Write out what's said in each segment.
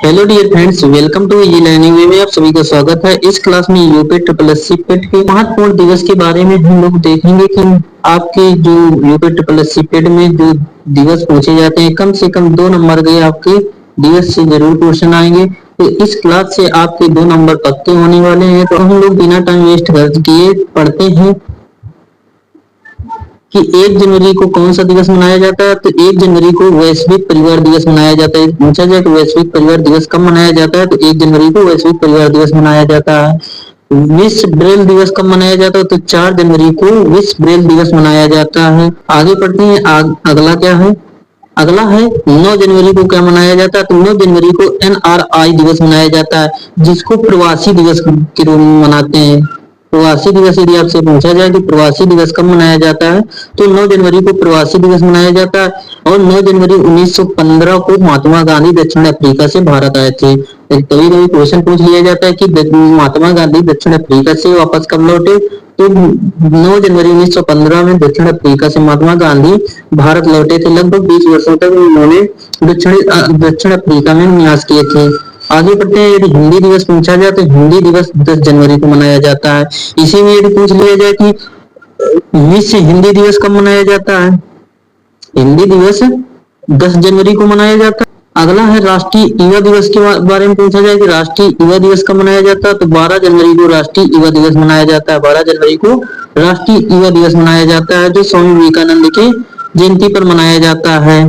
Hello dear friends, welcome to easy learning way में आप सभी का स्वागत है। इस क्लास में यूपी ट्रिपल एससी पेट के महत्वपूर्ण दिवस के बारे में हम लोग देखेंगे कि आपके जो यूपी ट्रिपल एससी पेट में जो दिवस पूछे जाते हैं, कम से कम 2 नंबर के आपके दिवस से जरूर क्वेश्चन आएंगे। तो इस क्लास से आपके 2 नंबर पक्के होने वाले हैं। तो हम लोग बिना टाइम वेस्ट किए पढ़ते हैं कि 1 जनवरी को कौन सा दिवस मनाया जाता है। तो 1 जनवरी को वैश्विक परिवार दिवस मनाया जाता है। पूछा जाए कि वैश्विक परिवार दिवस कब मनाया जाता है, तो 1 जनवरी को वैश्विक परिवार दिवस मनाया जाता है। विश्व ब्रेल दिवस कब मनाया जाता है, तो 4 जनवरी को विश्व ब्रेल दिवस मनाया जाता है। आगे बढ़ते हैं, अगला क्या है। अगला है 9 जनवरी को क्या मनाया जाता है, तो 9 जनवरी को एनआरआई दिवस मनाया जाता है, जिसको प्रवासी दिवस के रूप में मनाते हैं। प्रवासी दिवस यदि आपसे पूछा जाए कि प्रवासी दिवस कब मनाया जाता है, तो 9 जनवरी को प्रवासी दिवस मनाया जाता है। और 9 जनवरी 1915 को महात्मा गांधी दक्षिण अफ्रीका से भारत आए थे। कभी कभी क्वेश्चन पूछ लिया जाता है कि महात्मा गांधी दक्षिण अफ्रीका से वापस कब लौटे, तो 9 जनवरी 1915 में दक्षिण अफ्रीका से महात्मा गांधी भारत लौटे थे। लगभग 20 वर्षों तक उन्होंने दक्षिण अफ्रीका में निवास किए थे। आगे बढ़ते हैं, यदि हिंदी दिवस पूछा जाए तो हिंदी दिवस 10 जनवरी को मनाया जाता है। इसी में यदि पूछ लिया जाए कि विश्व हिंदी दिवस कब मनाया जाता है, हिंदी दिवस 10 जनवरी को मनाया जाता है। अगला है राष्ट्रीय युवा दिवस के बारे में पूछा जाए कि राष्ट्रीय युवा दिवस कब मनाया जाता है, तो 12 जनवरी को राष्ट्रीय युवा दिवस मनाया जाता है। 12 जनवरी को राष्ट्रीय युवा दिवस मनाया जाता है, जो स्वामी विवेकानंद की जयंती पर मनाया जाता है।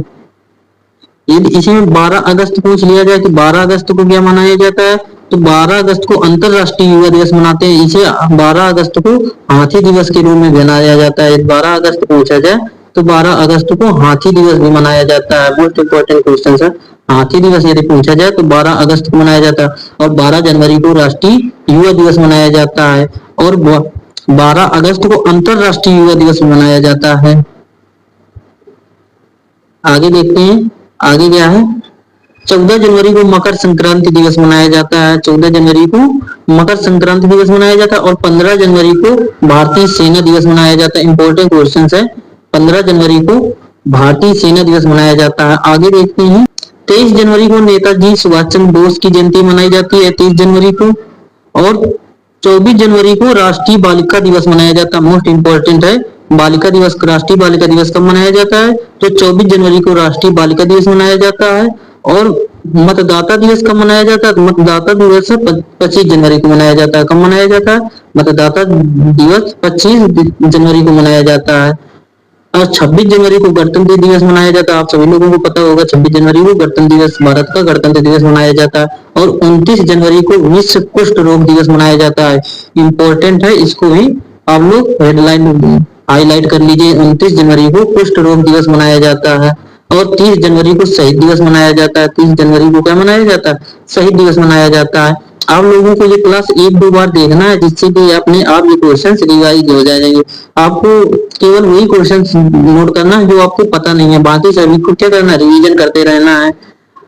यदि इसी में 12 अगस्त पूछ लिया जाए कि 12 अगस्त को क्या मनाया जाता है, तो 12 अगस्त को अंतरराष्ट्रीय युवा दिवस मनाते हैं। इसे 12 अगस्त को हाथी दिवस के रूप में मनाया जाता है। 12 अगस्त पूछा जाए तो 12 अगस्त को हाथी दिवस भी मनाया जाता है। मोस्ट इंपोर्टेंट क्वेश्चन है, हाथी दिवस यदि पूछा जाए तो 12 अगस्त को मनाया जाता है। और 12 जनवरी को राष्ट्रीय युवा दिवस मनाया जाता है। और 12 अगस्त को अंतरराष्ट्रीय युवा दिवस मनाया जाता है। आगे देखते हैं, आगे क्या है। 14 जनवरी को मकर संक्रांति दिवस मनाया जाता है। 14 जनवरी को मकर संक्रांति दिवस मनाया जाता है। और 15 जनवरी को भारतीय सेना दिवस मनाया जाता है। इंपॉर्टेंट क्वेश्चन है, 15 जनवरी को भारतीय सेना दिवस मनाया जाता है। आगे देखते हैं, 23 जनवरी को नेताजी सुभाष चंद्र बोस की जयंती मनाई जाती है, 23 जनवरी को। और 24 जनवरी को राष्ट्रीय बालिका दिवस मनाया जाता है। मोस्ट इंपोर्टेंट है, बालिका दिवस, राष्ट्रीय बालिका दिवस कब मनाया जाता है, तो 24 जनवरी को राष्ट्रीय बालिका दिवस मनाया जाता है। और मतदाता दिवस कब मनाया जाता है, तो मतदाता दिवस 25 जनवरी को मनाया जाता है। कब मनाया जाता है, मतदाता दिवस 25 जनवरी को मनाया जाता है। और 26 जनवरी को गणतंत्र दिवस मनाया जाता है। आप सभी लोगों को पता होगा 26 जनवरी को गणतंत्र दिवस, भारत का गणतंत्र दिवस मनाया जाता है। और 29 जनवरी को विश्व कुष्ठ रोग दिवस मनाया जाता है। इंपॉर्टेंट है, इसको भी आप लोग हेडलाइन हाईलाइट कर लीजिए। 29 जनवरी को कुष्ठ रोग दिवस मनाया जाता है। और 30 जनवरी को शहीद दिवस मनाया जाता है। 30 जनवरी को क्या मनाया जाता है, शहीद दिवस मनाया जाता है। आप लोगों को ये क्लास 1-2 बार देखना है, जिससे कि अपने आप ये क्वेश्चन रिवाइज हो जाएंगे। आपको केवल वही क्वेश्चन नोट करना है जो आपको पता नहीं है, बाकी सभी को क्या करना है, रिवीजन करते रहना है।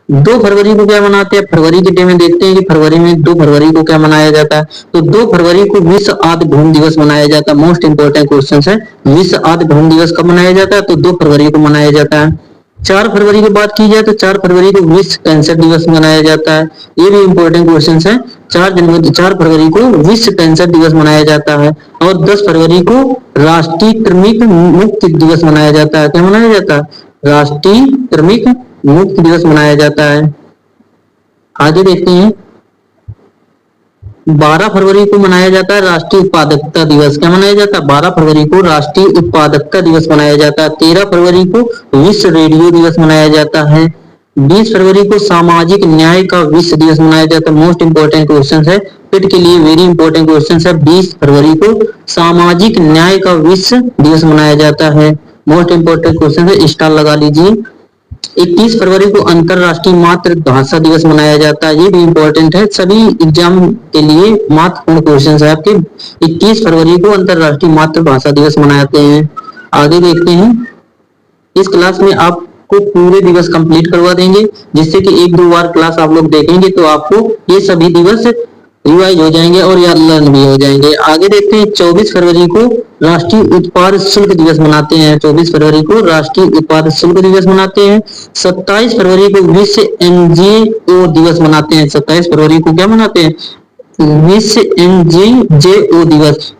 2 फरवरी को क्या मनाते हैं, फरवरी के डे में देखते हैं कि फरवरी में 2 फरवरी को क्या मनाया जाता है। तो 2 फरवरी को विश्व आदि भ्रूण दिवस मनाया जाता है। मोस्ट इंपोर्टेंट क्वेश्चन है, विश्व आदि भ्रूण दिवस कब मनाया जाता है, तो 2 फरवरी को मनाया जाता है। 4 फरवरी की बात की जाए तो 4 फरवरी को विश्व कैंसर दिवस मनाया जाता है। ये भी इंपॉर्टेंट क्वेश्चन है। 4 फरवरी को विश्व कैंसर दिवस मनाया जाता है। और 10 फरवरी को राष्ट्रीय कृमिक मुक्त दिवस मनाया जाता है। क्या मनाया जाता है, राष्ट्रीय कृमिक मुक्त दिवस मनाया जाता है। आगे देखते हैं, 12 फरवरी को मनाया जाता है राष्ट्रीय उत्पादकता दिवस। क्या मनाया जाता है, 12 फरवरी को राष्ट्रीय उत्पादकता दिवस मनाया जाता है। 13 फरवरी को विश्व रेडियो दिवस मनाया जाता है। 20 फरवरी को सामाजिक न्याय का विश्व दिवस मनाया जाता है। मोस्ट इंपोर्टेंट क्वेश्चन है, पिट के लिए वेरी इंपोर्टेंट क्वेश्चन है। 20 फरवरी को सामाजिक न्याय का विश्व दिवस मनाया जाता है। मोस्ट इंपोर्टेंट क्वेश्चन है, स्टार लगा लीजिए। 21 फरवरी को अंतरराष्ट्रीय मातृभाषा दिवस मनाया जाता है। ये भी इंपॉर्टेंट है, सभी एग्जाम के लिए महत्वपूर्ण क्वेश्चन है आपके। 21 फरवरी को अंतरराष्ट्रीय मातृभाषा दिवस मनाते हैं। आगे देखते हैं, इस क्लास में आपको पूरे दिवस कंप्लीट करवा देंगे, जिससे कि 1-2 बार क्लास आप लोग देखेंगे तो आपको ये सभी दिवस रिवाइज हो जाएंगे और या लर्न भी हो जाएंगे। आगे देखते हैं 24 फरवरी को राष्ट्रीय उत्पाद शुल्क दिवस मनाते हैं। 24 फरवरी को राष्ट्रीय उत्पाद शुल्क दिवस मनाते हैं। 27 फरवरी को विश्व एनजीओ दिवस मनाते हैं। 27 फरवरी को क्या मनाते हैं? विश्व एनजीओ दिवस।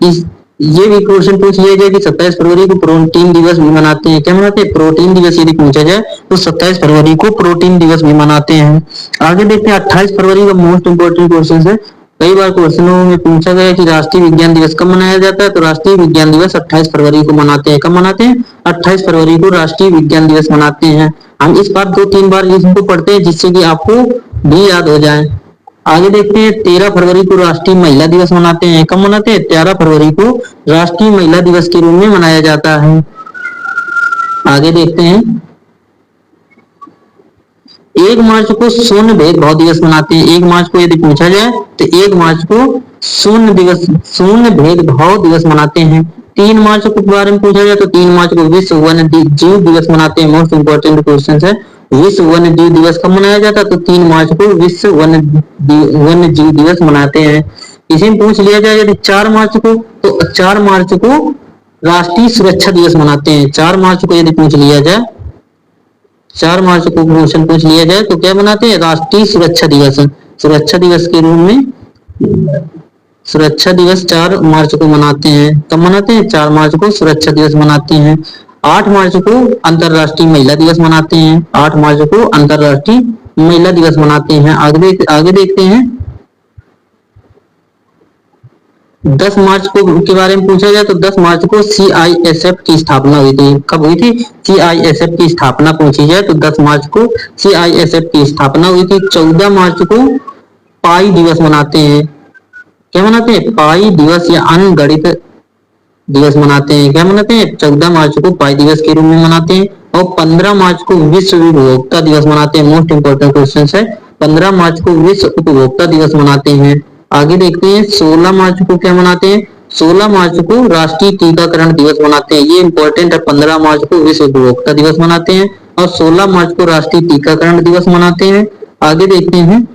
ये भी क्वेश्चन पूछ लिया जाए कि 27 फरवरी को प्रोटीन दिवस भी मनाते हैं। क्या मनाते हैं? प्रोटीन दिवस यदि पूछा जाए तो 27 फरवरी को प्रोटीन दिवस भी मनाते हैं। आगे देखते हैं 28 फरवरी का मोस्ट इंपोर्टेंट क्वेश्चन है। कई बार क्वेश्चनों में पूछा गया कि राष्ट्रीय विज्ञान दिवस कब मनाया जाता है, तो राष्ट्रीय विज्ञान दिवस 28 फरवरी को मनाते हैं। कब मनाते हैं? 28 फरवरी को राष्ट्रीय विज्ञान दिवस मनाते हैं। हम इस बार 2-3 बार इसको पढ़ते हैं जिससे कि आपको भी याद हो जाए। आगे देखते हैं 13 फरवरी को राष्ट्रीय महिला दिवस मनाते हैं। कब मनाते हैं? 13 फरवरी को राष्ट्रीय महिला दिवस के रूप में मनाया जाता है। आगे देखते हैं 1 मार्च को शून्य भेदभाव दिवस मनाते हैं। 1 मार्च को यदि पूछा जाए तो 1 मार्च को शून्य भेदभाव दिवस मनाते हैं। 3 मार्च के बारे में पूछा जाए तो 3 मार्च को विश्व वन्य जीव दिवस मनाते हैं। मोस्ट इंपोर्टेंट क्वेश्चन है। विश्व वन्य जीव दिवस कब मनाया जाता है? तो 3 मार्च को विश्व वन्य जीव दिवस मनाते हैं। इसी में पूछ लिया जाए यदि 4 मार्च को, तो 4 मार्च को राष्ट्रीय सुरक्षा दिवस मनाते हैं। 4 मार्च को यदि पूछ लिया जाए, 4 मार्च को क्वेश्चन पूछ लिया जाए तो क्या मनाते हैं? राष्ट्रीय सुरक्षा दिवस। सुरक्षा दिवस के रूप में सुरक्षा दिवस 4 मार्च को मनाते हैं। कब मनाते हैं? 4 मार्च को सुरक्षा दिवस मनाते हैं। 8 मार्च को अंतरराष्ट्रीय महिला दिवस मनाते हैं। 8 मार्च को अंतरराष्ट्रीय महिला दिवस मनाते हैं। आगे देखते हैं 10 मार्च को के बारे में पूछा जाए तो 10 मार्च को सीआईएसएफ की स्थापना हुई थी। कब हुई थी? सीआईएसएफ की स्थापना पूछी जाए तो 10 मार्च को सीआईएसएफ की स्थापना हुई थी। 14 मार्च को पाई दिवस मनाते हैं। क्या मनाते हैं? पाई दिवस या अनगणित दिवस मनाते हैं। क्या मनाते हैं? 14 मार्च को पाई दिवस के रूप में मनाते हैं। और 15 मार्च को विश्व उपभोक्ता दिवस मनाते हैं। मोस्ट इंपोर्टेंट क्वेश्चन है। 15 मार्च को विश्व उपभोक्ता दिवस मनाते हैं। आगे देखते हैं 16 मार्च को क्या मनाते हैं? 16 मार्च को राष्ट्रीय टीकाकरण दिवस मनाते हैं। ये इंपॉर्टेंट है। 15 मार्च को विश्व उपभोक्ता दिवस मनाते हैं और 16 मार्च को राष्ट्रीय टीकाकरण दिवस मनाते हैं। आगे देखते हैं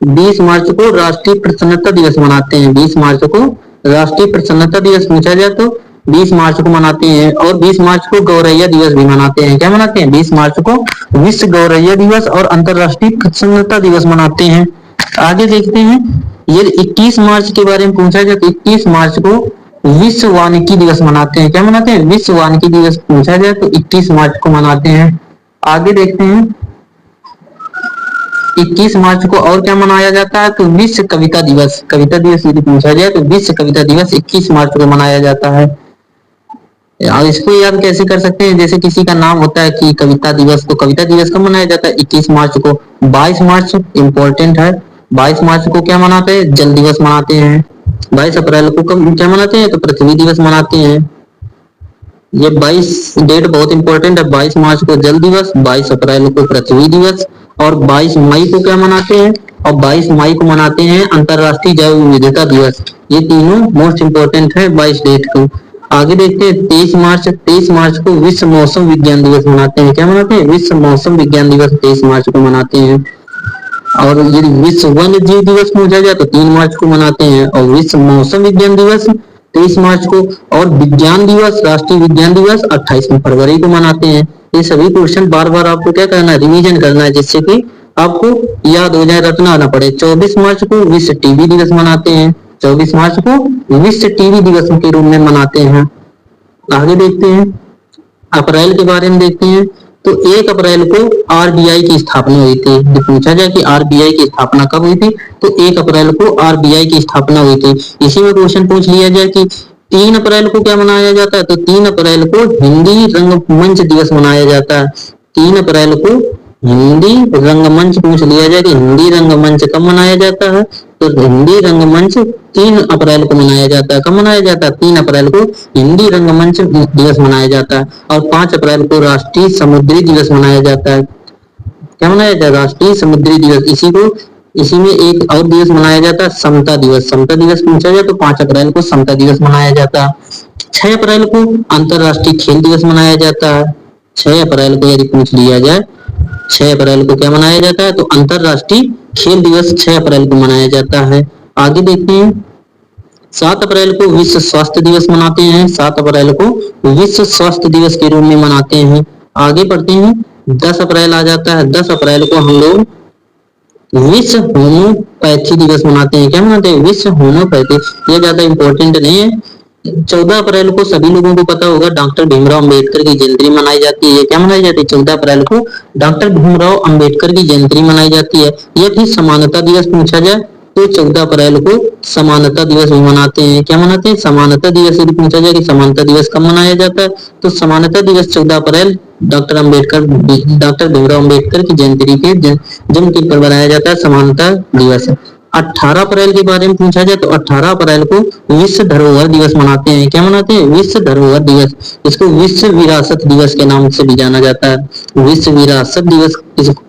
20 मार्च को राष्ट्रीय प्रसन्नता दिवस मनाते हैं। 20 मार्च को राष्ट्रीय प्रसन्नता दिवस पूछा जाए तो 20 मार्च को मनाते हैं। और 20 मार्च को गौरैया दिवस भी मनाते हैं। क्या मनाते हैं? 20 मार्च को विश्व गौरैया दिवस और अंतरराष्ट्रीय प्रसन्नता दिवस मनाते हैं। आगे देखते हैं ये 21 मार्च के बारे में पूछा जाए तो 21 मार्च को विश्व वानिकी दिवस मनाते हैं। क्या मनाते हैं? विश्व वानिकी दिवस पूछा जाए तो 21 मार्च को मनाते हैं। आगे देखते हैं 21 मार्च को और क्या मनाया जाता है? तो विश्व कविता दिवस। कविता दिवस यदि पूछा जाए तो विश्व कविता दिवस 21 मार्च को मनाया जाता है। और इसको याद कैसे कर सकते हैं? जैसे किसी का नाम होता है कि कविता दिवस, तो कविता दिवस कब मनाया जाता है? 21 मार्च को। 22 मार्च इंपॉर्टेंट है। 22 मार्च को क्या मनाते हैं? जल दिवस मनाते हैं। 22 अप्रैल को कब क्या मनाते हैं? तो पृथ्वी दिवस मनाते हैं। ये 22 डेट बहुत इंपॉर्टेंट है। 22 मार्च को जल दिवस, 22 अप्रैल को पृथ्वी दिवस और 22 मई को क्या मनाते हैं? और 22 मई को मनाते हैं अंतरराष्ट्रीय जैव विविधता दिवस। ये तीनों मोस्ट इंपॉर्टेंट है 22 डेट को। आगे देखते हैं 23 मार्च को विश्व मौसम विज्ञान दिवस मनाते हैं। क्या मनाते हैं? विश्व मौसम विज्ञान दिवस 23 मार्च को मनाते हैं। और यदि विश्व वन्य जीव दिवस पूछा जाए तो 3 मार्च को मनाते हैं। और विश्व मौसम विज्ञान दिवस 23 मार्च को। और विज्ञान दिवस, राष्ट्रीय विज्ञान दिवस 28 फरवरी को मनाते हैं। ये सभी क्वेश्चन बार बार आपको क्या करना है? रिवीजन करना है, जिससे कि आपको याद हो जाए, रटना ना पड़े। 24 मार्च को विश्व टीबी दिवस मनाते हैं। 24 मार्च को विश्व टीबी दिवस के रूप में मनाते हैं। आगे देखते हैं अप्रैल के बारे में देखते हैं तो 1 अप्रैल को आरबीआई की स्थापना हुई थी। जो पूछा जाए कि आरबीआई की स्थापना कब हुई थी, तो 1 अप्रैल को आरबीआई की स्थापना हुई थी। इसी में क्वेश्चन पूछ लिया जाए कि 3 अप्रैल को क्या मनाया जाता है, तो 3 अप्रैल को हिंदी रंगमंच दिवस मनाया जाता है। 3 अप्रैल को हिंदी रंगमंच पूछ लिया जाए कि हिंदी रंगमंच कब मनाया जाता है, तो हिंदी रंगमंच 3 अप्रैल को मनाया जाता है। कब मनाया जाता है? 3 अप्रैल को हिंदी रंगमंच दिवस मनाया जाता है। और 5 अप्रैल को राष्ट्रीय समुद्री दिवस मनाया जाता है। क्या मनाया जाता है? राष्ट्रीय समुद्री दिवस। इसी में एक और दिवस मनाया जाता है समता दिवस। समता दिवस पूछा जाए तो 5 अप्रैल को समता दिवस मनाया जाता है। 6 अप्रैल को अंतरराष्ट्रीय खेल दिवस मनाया जाता है। 6 अप्रैल को यदि पूछ लिया जाए, 6 अप्रैल को क्या मनाया जाता है, तो अंतरराष्ट्रीय खेल दिवस 6 अप्रैल को मनाया जाता है। आगे देखते हैं, 7 अप्रैल को विश्व स्वास्थ्य दिवस मनाते हैं। 7 अप्रैल को विश्व स्वास्थ्य दिवस के रूप में मनाते हैं। आगे बढ़ते हैं, 10 अप्रैल आ जाता है। 10 अप्रैल को हम लोग विश्व होम्योपैथी दिवस मनाते हैं। क्या मनाते हैं? विश्व होम्योपैथी। ये ज्यादा इंपॉर्टेंट नहीं है। 14 अप्रैल को सभी लोगों को पता होगा डॉक्टर भीमराव अंबेडकर की जयंती मनाई जाती है। क्या मनाई जाती है? 14 अप्रैल को डॉक्टर भीमराव अंबेडकर की जयंती मनाई जाती है। यदि समानता दिवस पूछा जाए तो 14 अप्रैल को समानता दिवस भी मनाते हैं। क्या मनाते हैं? समानता दिवस। यदि पूछा जाए कि समानता दिवस कब मनाया जाता है तो समानता दिवस 14 अप्रैल डॉक्टर भीमराव अंबेडकर की जयंती के जन्म तिथि पर मनाया जाता है समानता दिवस। 18 अप्रैल के बारे में पूछा जाए तो 18 अप्रैल को विश्व धरोहर दिवस मनाते हैं। क्या मनाते हैं? विश्व धरोहर दिवस। इसको विश्व विरासत दिवस के नाम से भी जाना जाता है। विश्व विरासत दिवस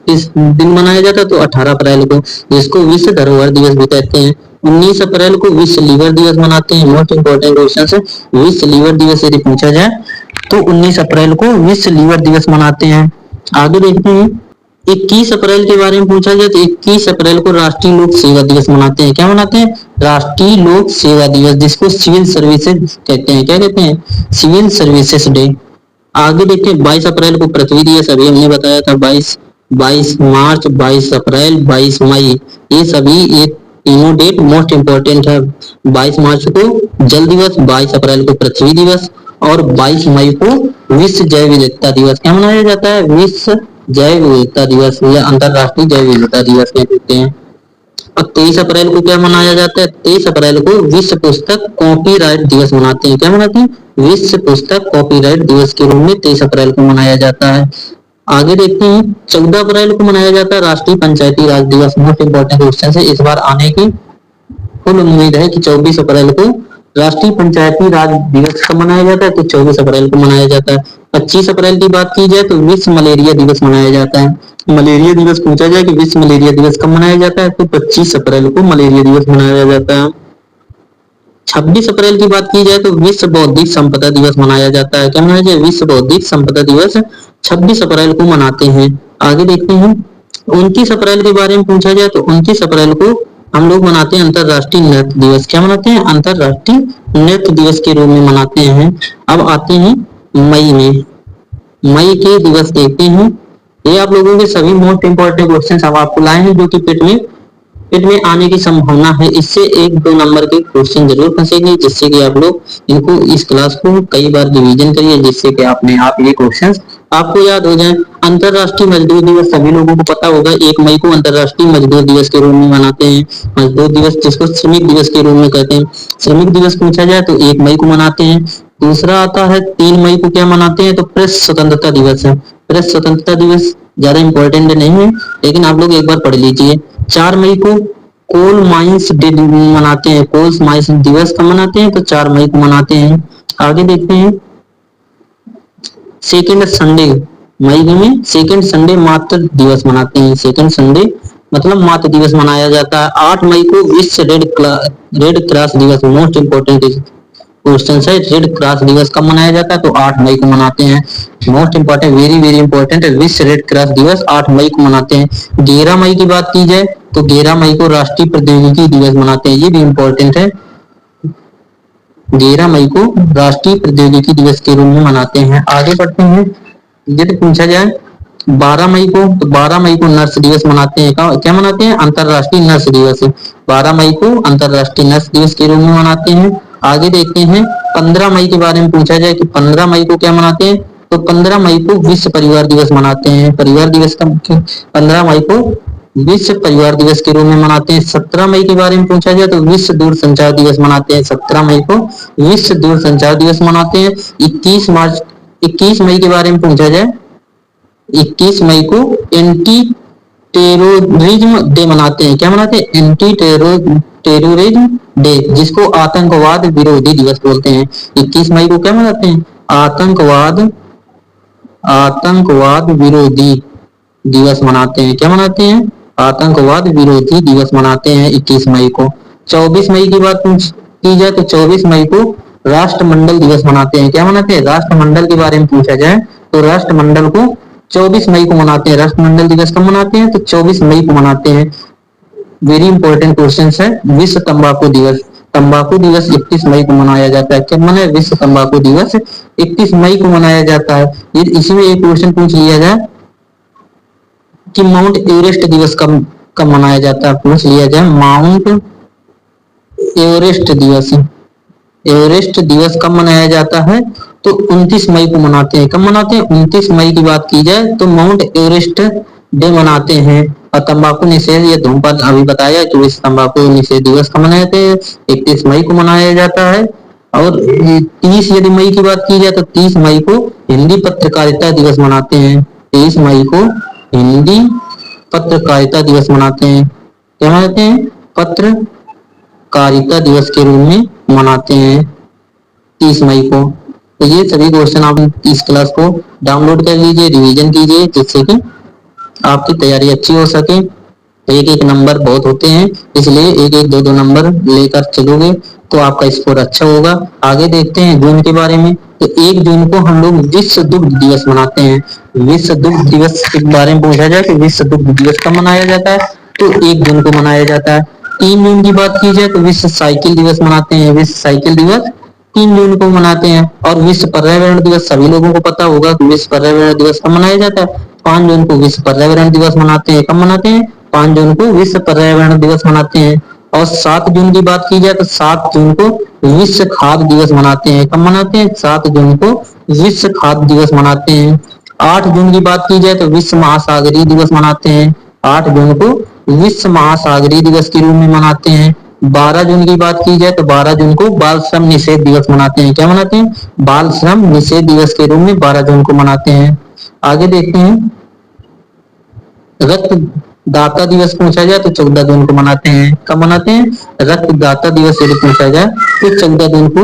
इस दिन मनाया जाता है तो 18 अप्रैल को, जिसको विश्व धरोहर दिवस भी कहते हैं। 19 अप्रैल को विश्व लीवर दिवस मनाते हैं। मोस्ट इंपोर्टेंट क्वेश्चन है, विश्व लीवर दिवस यदि पूछा जाए तो 19 अप्रैल को विश्व लीवर दिवस मनाते हैं। आगे देखते हैं, 21 अप्रैल के बारे में पूछा जाए तो 21 अप्रैल को राष्ट्रीय लोक सेवा दिवस मनाते हैं। क्या मनाते हैं? राष्ट्रीय लोक सेवा दिवस, जिसको सिविल सर्विसेज कहते हैं। क्या कहते हैं? Civil services day. आगे देखते हैं, 22 अप्रैल को पृथ्वी दिवस, अभी हमने बताया था। 22 मार्च, 22 अप्रैल, 22 मई, ये सभी ये तीनों डेट मोस्ट इंपोर्टेंट है। 22 मार्च को जल दिवस, 22 अप्रैल को पृथ्वी दिवस और 22 मई को विश्व जैव विविधता दिवस। क्या मनाया जाता है? विश्व जैव विविधता दिवस या अंतरराष्ट्रीय जैव विविधता दिवस कहते हैं। और 23 अप्रैल को क्या मनाया जाता है? 23 अप्रैल को विश्व पुस्तक कॉपीराइट दिवस मनाते हैं। क्या मनाते हैं? विश्व पुस्तक कॉपीराइट दिवस के रूप में 23 अप्रैल को मनाया जाता है। आगे देखते हैं, 14 अप्रैल को मनाया जाता है राष्ट्रीय पंचायती राज दिवस। मोस्ट इंपोर्टेंट क्वेश्चन है, इस बार आने की फुल उम्मीद है कि 24 अप्रैल को राष्ट्रीय पंचायती राज दिवस कब मनाया जाता है? तो 24 अप्रैल को मनाया जाता है। 25 अप्रैल की बात की जाए तो विश्व मलेरिया दिवस मनाया जाता है। मलेरिया दिवस पूछा जाए कि विश्व मलेरिया दिवस कब मनाया जाता है तो 25 अप्रैल को मलेरिया दिवस मनाया जाता है। 26 अप्रैल की बात की जाए तो विश्व बौद्धिक संपदा दिवस मनाया जाता है। क्या मनाया जाए? विश्व बौद्धिक संपदा दिवस 26 अप्रैल को मनाते हैं। आगे देखते हैं, 29 अप्रैल के बारे में पूछा जाए तो 29 अप्रैल को हम लोग मनाते हैं अंतरराष्ट्रीय नृत्य दिवस। क्या मनाते हैं? अंतरराष्ट्रीय नृत्य दिवस के रूप में मनाते हैं। अब आते हैं मई में, मई के दिवस देखते हैं। ये आप लोगों के सभी मोस्ट इंपोर्टेंट क्वेश्चन अब आपको लाए हैं जो कि पेट में आने की संभावना है। इससे 1-2 नंबर के क्वेश्चन जरूर फंसेंगे, जिससे कि आप लोग इनको इस क्लास को कई बार रिवीजन करिए, जिससे कि अपने आप ये क्वेश्चंस आपको याद हो जाए। अंतरराष्ट्रीय मजदूर दिवस सभी लोगों को पता होगा, 1 मई को अंतरराष्ट्रीय मजदूर दिवस के रूप में मनाते हैं। मजदूर दिवस जिसको श्रमिक दिवस के रूप में कहते हैं। श्रमिक दिवस पूछा जाए तो 1 मई को मनाते हैं। दूसरा आता है 3 मई को क्या मनाते हैं तो प्रेस स्वतंत्रता दिवस है। प्रेस स्वतंत्रता दिवस ज्यादा इंपॉर्टेंट नहीं है, लेकिन आप लोग एक बार पढ़ लीजिए। 4 मई को कोल माइंस डे मनाते हैं। कोल माइंस दिवस कब मनाते हैं तो 4 मई को मनाते हैं। आगे देखते हैं, सेकेंड संडे, मई में सेकेंड संडे मातृ दिवस मनाते हैं। सेकेंड संडे मतलब मातृ दिवस मनाया जाता है। 8 मई को विश्व रेड क्रॉस दिवस, मोस्ट इंपोर्टेंट क्वेश्चन है। रेड क्रॉस दिवस कब मनाया जाता है तो 8 मई को मनाते हैं। Most important, very very important है, विश्व रेड क्रॉस दिवस 8 मई को मनाते हैं। 11 मई की बात की जाए तो 11 मई को राष्ट्रीय प्रौद्योगिकी दिवस मनाते हैं। ये भी इंपॉर्टेंट है, 11 मई को राष्ट्रीय प्रौद्योगिकी दिवस के रूप में मनाते हैं। आगे बढ़ते हैं, यदि पूछा जाए 12 मई को तो 12 मई को नर्स दिवस मनाते हैं। क्या मनाते हैं? अंतरराष्ट्रीय नर्स दिवस। 12 मई को अंतरराष्ट्रीय नर्स दिवस के रूप में मनाते हैं। आगे देखते हैं, 15 मई के बारे में पूछा जाए कि 15 मई को क्या मनाते हैं तो 15 मई को विश्व परिवार दिवस मनाते हैं। परिवार दिवस का 15 मई को विश्व परिवार दिवस के रूप में मनाते हैं। 17 मई के बारे में पूछा जाए तो विश्व दूरसंचार दिवस मनाते हैं। 17 मई को विश्व दूरसंचार दिवस मनाते हैं। 21 मई के बारे में पूछा जाए, 21 मई को एंटी टेररिज्म डे मनाते हैं। क्या मनाते हैं? एंटी टेररिज्म डे, जिसको आतंकवाद विरोधी दिवस बोलते हैं। 21 मई को क्या मनाते हैं? आतंकवाद विरोधी दिवस मनाते हैं। क्या मनाते हैं? आतंकवाद विरोधी दिवस मनाते हैं 21 मई को। 24 मई की बात की जाए तो 24 मई को राष्ट्रमंडल दिवस मनाते हैं। क्या मनाते हैं? राष्ट्रमंडल के बारे में पूछा जाए तो राष्ट्रमंडल को 24 मई को मनाते हैं। राष्ट्रमंडल दिवस कब मनाते हैं तो 24 मई को मनाते हैं। वेरी इंपॉर्टेंट क्वेश्चन है। विश्व तंबाकू दिवस, तंबाकू दिवस 31 मई को मनाया जाता है। क्या मनाया? विश्व तंबाकू दिवस 31 मई को मनाया जाता है। इसी में एक क्वेश्चन पूछ लिया जाए कि माउंट एवरेस्ट दिवस कब कब मनाया जाता है, पूछ लिया जाए माउंट एवरेस्ट दिवस, एवरेस्ट दिवस कब मनाया जाता है? तो 29 मई को मनाते हैं। कब मनाते हैं? 29 मई की बात की जाए तो माउंट एवरेस्ट डे मनाते हैं। और तंबाकू निषेध, ये धूम्रपान अभी बताया कि विश्व तंबाकू निषेध दिवस कब मनाते हैं? 31 मई को मनाया जाता है। और 30 यदि मई की बात की जाए तो 30 मई को हिंदी पत्रकारिता दिवस मनाते हैं। 30 मई को हिंदी पत्रकारिता दिवस मनाते हैं। क्या मनाते हैं? पत्रकारिता दिवस के रूप में मनाते हैं 30 मई को। तो ये सभी क्वेश्चन आप इस क्लास को डाउनलोड कर लीजिए, रिवीजन कीजिए, जिससे कि आपकी तैयारी अच्छी हो सके। एक एक नंबर बहुत होते हैं, इसलिए एक एक दो दो नंबर लेकर चलोगे तो आपका स्कोर अच्छा होगा। आगे देखते हैं जून के बारे में। तो 1 जून को हम लोग विश्व दुग्ध दिवस मनाते हैं। विश्व दुग्ध दिवस के बारे में पूछा जाए कि विश्व दुग्ध दिवस कब मनाया जाता है? तो 1 जून को मनाया जाता है। 3 जून की बात की जाए तो विश्व साइकिल दिवस मनाते हैं। विश्व साइकिल दिवस 3 जून को मनाते हैं। और विश्व पर्यावरण दिवस सभी लोगों को पता होगा कि विश्व पर्यावरण दिवस कब मनाया जाता है? 5 जून को विश्व पर्यावरण दिवस मनाते हैं। कब मनाते हैं? 5 जून को विश्व पर्यावरण दिवस मनाते हैं। और 7 जून की बात की जाए तो 7 जून को विश्व खाद्य दिवस मनाते हैं। कब मनाते हैं? 7 जून को विश्व खाद्य दिवस मनाते हैं। 8 जून की बात की जाए तो विश्व महासागरीय दिवस मनाते हैं। 8 जून को विश्व महासागरीय दिवस के रूप में मनाते हैं। 12 जून की बात की जाए तो 12 जून को बाल श्रम निषेध दिवस मनाते हैं। क्या मनाते हैं? बाल श्रम निषेध दिवस के रूप में 12 जून को मनाते हैं। आगे देखते हैं, रक्तदाता दिवस पूछा जाए तो 14 जून को मनाते हैं। कब मनाते हैं? रक्तदाता दिवस यदि पूछा जाए तो 14 जून को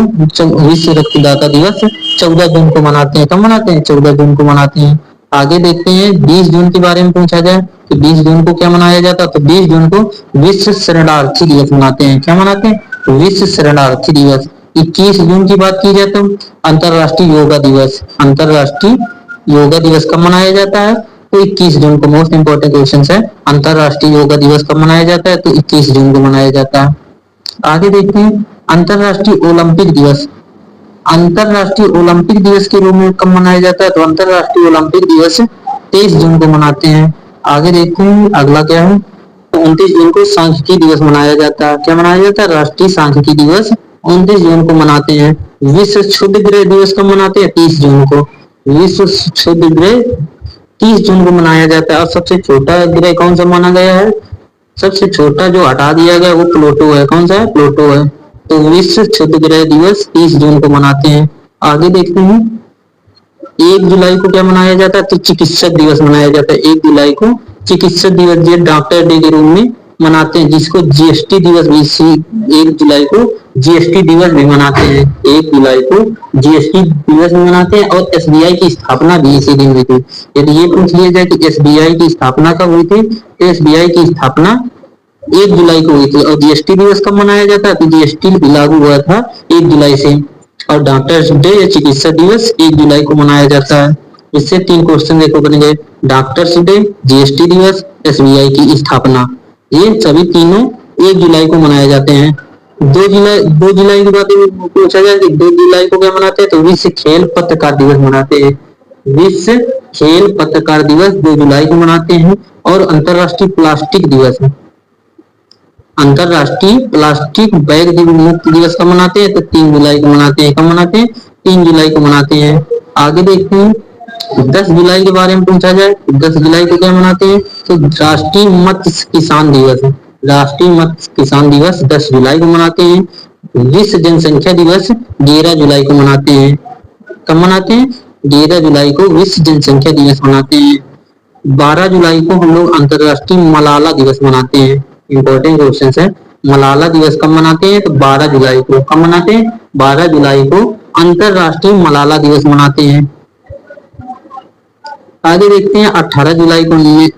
विश्व रक्तदाता दिवस 14 जून को मनाते हैं। कब मनाते हैं? 14 जून को मनाते हैं। आगे देखते हैं 20 जून के बारे में पूछा जाए कि 20 जून को क्या मनाया जाता है? तो 20 जून को विश्व शरणार्थी दिवस मनाते हैं। क्या मनाते हैं? विश्व शरणार्थी दिवस। 21 जून की बात की जाए तो अंतरराष्ट्रीय योगा दिवस, अंतरराष्ट्रीय योगा दिवस कब मनाया जाता है? तो 21 जून को। मोस्ट इंपोर्टेंट क्वेश्चन है, अंतरराष्ट्रीय योगा दिवस कब मनाया जाता है? तो 21 जून को मनाया जाता है। आगे देखते हैं अंतरराष्ट्रीय ओलंपिक दिवस, अंतरराष्ट्रीय ओलंपिक दिवस के रूप में कब मनाया जाता है? तो अंतरराष्ट्रीय ओलंपिक दिवस 23 जून को मनाते हैं। आगे देखते हैं अगला क्या है, तो 29 जून को सांख्यिकी दिवस मनाया जाता है। क्या मनाया जाता है? राष्ट्रीय सांख्यिकी दिवस 29 जून को मनाते हैं। विश्व क्षुद्र ग्रह दिवस कब मनाते हैं? 30 जून को। विश्व क्षुद्र ग्रह 30 जून को मनाया जाता है। और सबसे छोटा ग्रह कौन सा माना गया है? सबसे छोटा जो हटा दिया गया वो प्लूटो है। कौन सा है? प्लूटो है। तो विश्व क्षुद्र ग्रह दिवस 30 जून को मनाते हैं। आगे देखते हैं 1 जुलाई को क्या मनाया जाता है? तो चिकित्सक दिवस मनाया जाता है। 1 जुलाई को चिकित्सक दिवस, ये डॉक्टर डे के रूप में मनाते हैं, जिसको जीएसटी दिवस भी, 1 जुलाई को जीएसटी दिवस भी मनाते हैं। 1 जुलाई को जीएसटी दिवस भी मनाते हैं। और एसबीआई की स्थापना भी इसी दिन हुई थी। यदि ये पूछ लिया जाए कि एसबीआई की स्थापना कब हुई थी, तो एसबीआई की स्थापना 1 जुलाई को हुई थी। और जीएसटी दिवस कब मनाया जाता है? तो जीएसटी लागू हुआ था 1 जुलाई से। और डॉक्टर्स डे या चिकित्सा दिवस 1 जुलाई को मनाया जाता है। इससे 3 क्वेश्चन देखो बनेंगे, डॉक्टर्स डे, जीएसटी दिवस, एसबीआई की स्थापना, ये सभी तीनों 1 जुलाई को मनाए जाते हैं। 2 जुलाई की बात पूछा जाए कि 2 जुलाई को क्या मनाते हैं? तो विश्व खेल पत्रकार दिवस मनाते हैं। विश्व खेल पत्रकार दिवस 2 जुलाई को मनाते हैं। और अंतरराष्ट्रीय प्लास्टिक दिवस, अंतरराष्ट्रीय प्लास्टिक बैग मुक्त दिवस कब मनाते हैं? तो 3 जुलाई को मनाते हैं। कब मनाते हैं? 3 जुलाई को मनाते हैं। आगे देखते हैं 10 जुलाई के बारे में पूछा जाए, 10 जुलाई को क्या मनाते हैं? तो राष्ट्रीय मत्स्य किसान दिवस, राष्ट्रीय मत्स्य किसान दिवस 10 जुलाई को मनाते हैं। विश्व जनसंख्या दिवस 11 जुलाई को मनाते हैं। कब मनाते हैं? 11 जुलाई को विश्व जनसंख्या दिवस मनाते हैं। 12 जुलाई को हम लोग अंतरराष्ट्रीय मलाला दिवस मनाते हैं। इंपॉर्टेंट क्वेश्चन है, मलाला दिवस कब मनाते हैं? तो 12 जुलाई को। कब मनाते हैं? 12 जुलाई को अंतरराष्ट्रीय मलाला दिवस मनाते हैं। आगे देखते हैं 18 जुलाई को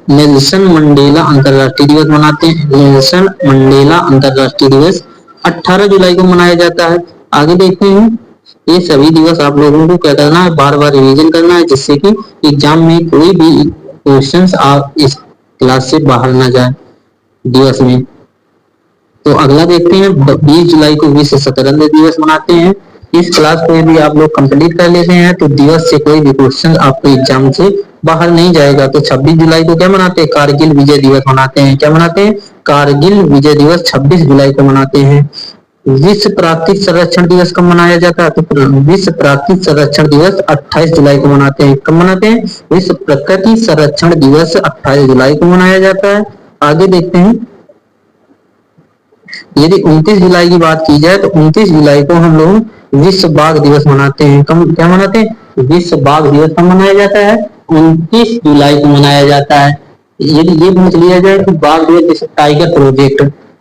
नेल्सन मंडेला अंतरराष्ट्रीय दिवस मनाते हैं। नेल्सन मंडेला अंतरराष्ट्रीय दिवस 18 जुलाई को मनाया जाता है। आगे देखते हैं ये सभी दिवस आप लोगों को क्या करना है? बार बार रिवीजन करना है, जिससे कि एग्जाम में कोई भी क्वेश्चंस आप इस क्लास से बाहर ना जाए दिवस में। तो अगला देखते हैं, 20 जुलाई को विश्व शतरंज दिवस मनाते हैं। इस क्लास को यदि आप लोग कंप्लीट कर लेते हैं तो दिवस से कोई भी क्वेश्चन आपको एग्जाम से बाहर नहीं जाएगा। तो 26 जुलाई को क्या मनाते हैं, कारगिल विजय दिवस मनाते हैं। क्या मनाते हैं, कारगिल विजय दिवस 26 जुलाई को मनाते हैं। विश्व प्राकृतिक संरक्षण दिवस कब मनाया जाता है, तो विश्व प्राकृतिक संरक्षण दिवस 28 जुलाई को मनाते हैं। कब मनाते हैं, विश्व प्रकृति संरक्षण दिवस 28 जुलाई को मनाया जाता है। आगे देखते हैं, यदि 29 जुलाई की बात की जाए तो 29 जुलाई को हम लोग विश्व बाघ दिवस मनाते हैं। कब, क्या मनाते हैं, विश्व बाघ दिवस कब मनाया जाता है, 29 जुलाई को मनाया जाता है। यदि ये पूछ लिया जाए कि बाघ दिवस, जैसे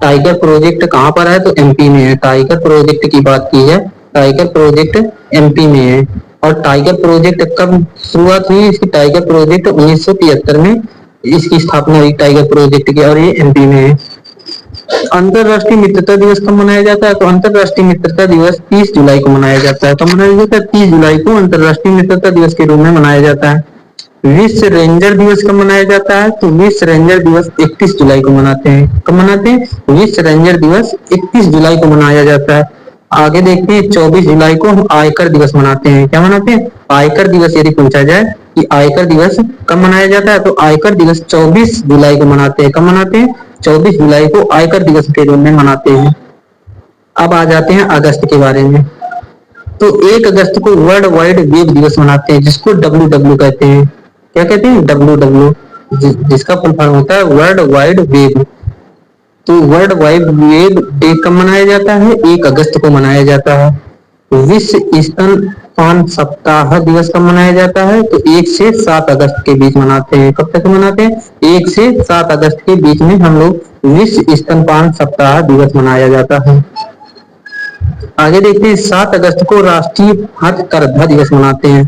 टाइगर प्रोजेक्ट कहाँ पर है, तो एमपी में है। टाइगर प्रोजेक्ट की बात की है, टाइगर प्रोजेक्ट एमपी में है। और टाइगर प्रोजेक्ट कब शुरुआत हुई इसकी, टाइगर प्रोजेक्ट 1973 में इसकी स्थापना हुई टाइगर प्रोजेक्ट की, और ये एमपी में है। अंतरराष्ट्रीय मित्रता दिवस कब मनाया जाता है, तो अंतरराष्ट्रीय मित्रता दिवस 30 जुलाई को मनाया जाता है। कब मनाया जाता है, 30 जुलाई को अंतरराष्ट्रीय मित्रता दिवस के रूप में मनाया जाता है। विश्व रेंजर दिवस कब मनाया जाता है, तो विश्व रेंजर दिवस 31 जुलाई को मनाते हैं। कब मनाते हैं, विश्व रेंजर दिवस 31 जुलाई को मनाया जाता है। आगे देखते हैं, 24 जुलाई को हम आयकर दिवस मनाते हैं। क्या मनाते हैं, आयकर दिवस। यदि पूछा जाए कि आयकर दिवस कब मनाया जाता है, तो आयकर दिवस 24 जुलाई को मनाते हैं। कब मनाते हैं, 24 जुलाई को आयकर दिवस के रूप में मनाते हैं। अब आ जाते हैं अगस्त के बारे में। तो 1 अगस्त को वर्ल्ड वाइड वेब दिवस मनाते हैं, जिसको WW कहते हैं। क्या कहते हैं, WW, जिसका फुल फॉर्म होता है वर्ल्ड वाइड वेब। तो वर्ल्ड वाइड वेब डे कब मनाया जाता है, 1 अगस्त को मनाया जाता है। विश्व स्तनपान सप्ताह दिवस कब मनाया जाता है, तो 1 से 7 अगस्त के बीच मनाते हैं। कब तक मनाते हैं, 1 से 7 अगस्त के बीच में हम लोग विश्व स्तनपान सप्ताह दिवस मनाया जाता है। आगे देखते हैं, 7 अगस्त को राष्ट्रीय हथकरघा दिवस मनाते हैं।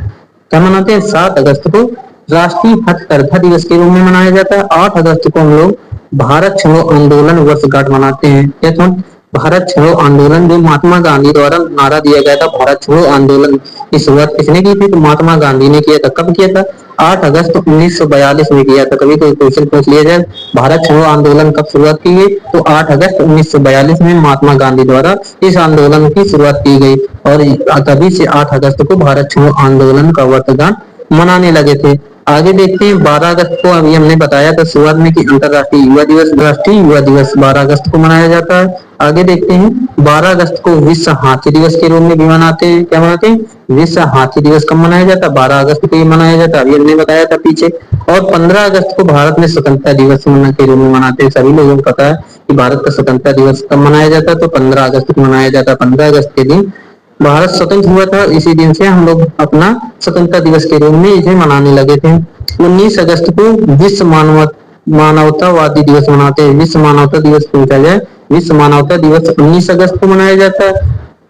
क्या मनाते हैं, 7 अगस्त को राष्ट्रीय हथकरघा दिवस के रूप में मनाया जाता है। 8 अगस्त को हम लोग भारत छोड़ो आंदोलन वर्षगांठ मनाते हैं। क्या तो भारत छोड़ो आंदोलन, जो महात्मा गांधी द्वारा नारा दिया गया था, भारत छोड़ो आंदोलन की शुरुआत किसने की थी, तो महात्मा गांधी ने किया था। कब किया था, 8 अगस्त 1942 में किया था। कभी कोई क्वेश्चन पूछ लिया जाए भारत छोड़ो आंदोलन कब शुरुआत की गई, तो 8 अगस्त 1942 में महात्मा गांधी द्वारा इस आंदोलन की शुरुआत की गई। और तभी से 8 अगस्त को भारत छोड़ो आंदोलन का वर्षगांठ मनाने लगे थे। आगे देखते हैं, 12 अगस्त को अभी हमने बताया था शुरुआत में कि अंतरराष्ट्रीय युवा दिवस, राष्ट्रीय युवा दिवस 12 अगस्त को मनाया जाता है। आगे देखते हैं, 12 अगस्त को विश्व हाथी दिवस के रूप में भी मनाते हैं। क्या मनाते हैं, विश्व हाथी दिवस कब मनाया जाता है, 12 अगस्त को ही मनाया जाता है, अभी हमने बताया था पीछे। और 15 अगस्त को भारत में स्वतंत्रता दिवस के रूप में मनाते हैं। सभी लोगों को पता है कि भारत का स्वतंत्रता दिवस कब मनाया जाता है, तो 15 अगस्त को मनाया जाता है। 15 अगस्त के दिन भारत स्वतंत्र हुआ था, इसी दिन से हम लोग अपना स्वतंत्रता दिवस के रूप में इसे मनाने लगे थे। 19 अगस्त को विश्व मानवतावादी दिवस मनाते हैं। विश्व मानवता दिवस पूछा जाए, विश्व मानवता दिवस 19 अगस्त को मनाया जाता है।